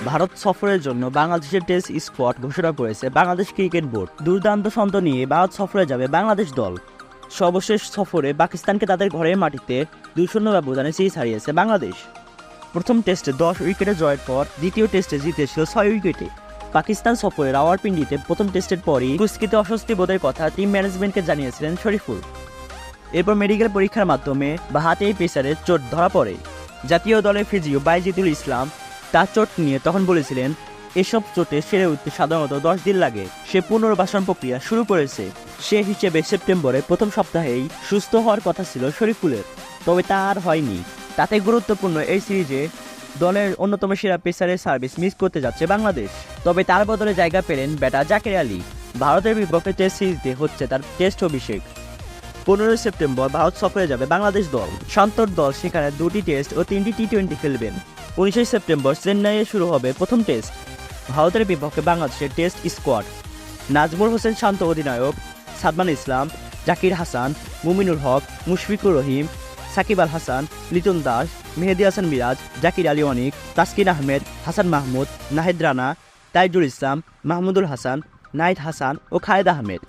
ভারত সফরের জন্য বাংলাদেশের টেস্ট স্কোয়াড ঘোষণা করেছে বাংলাদেশ ক্রিকেট বোর্ড। দুর্দান্ত ছন্দ নিয়ে ভারত সফরে যাবে বাংলাদেশ দল। সর্বশেষ সফরে পাকিস্তানকে তাদের ঘরের মাটিতে 2-0 ব্যবধানে সিরিজ হারিয়েছে বাংলাদেশ। প্রথম টেস্টে 10 উইকেটে জয়ের পর দ্বিতীয় টেস্টে জিতেছিল 6 উইকেটে। পাকিস্তান সফরে রাওয়ালপিন্ডিতে প্রথম টেস্টের পরই কুস্কিতে অস্বস্তি বোধের কথা টিম ম্যানেজমেন্টকে জানিয়েছিলেন শরীফুল। এরপর মেডিকেল পরীক্ষার মাধ্যমে বাহাতে পেসারের চোট ধরা পড়ে। জাতীয় দলের ফিজিও বাইজিদুল ইসলাম তার চোট নিয়ে তখন বলেছিলেন, এসব চোটে সেরে উঠতে সাধারণত 10 দিন লাগে। সে পুনর্বাসন প্রক্রিয়া শুরু করেছে। সে হিসেবে সেপ্টেম্বরের প্রথম সপ্তাহেই সুস্থ হওয়ার কথা ছিল শরীফুলের, তবে তা আর হয়নি। তাতে গুরুত্বপূর্ণ এই সিরিজে দলের অন্যতম সেরা পেসারের সার্ভিস মিস করতে যাচ্ছে বাংলাদেশ। তবে তার বদলে জায়গা পেলেন ব্যাটার জাকের আলী। ভারতের বিপক্ষে টেস্ট সিরিজে হচ্ছে তার টেস্ট অভিষেক। 15 সেপ্টেম্বর ভারত সফরে যাবে বাংলাদেশ দল। শান্তর দল সেখানে 2টি টেস্ট ও 3টি টি-20 খেলবেন। 19 সেপ্টেম্বর চেন্নাইয়ে শুরু হবে প্রথম টেস্ট। ভারতের বিপক্ষে বাংলাদেশের টেস্ট স্কোয়াড: নাজমুল হোসেন শান্ত অধিনায়ক, সাদমান ইসলাম, জাকির হাসান, মুমিনুল হক, মুশফিকুর রহিম, সাকিব আল হাসান, লিটন দাস, মেহেদী হাসান মিরাজ, জাকির আলী অনিক, তাসকিন আহমেদ, হাসান মাহমুদ, নাহিদ রানা, তাইজুল ইসলাম, মাহমুদুল হাসান, নাহিদ হাসান ও খালেদ আহমেদ।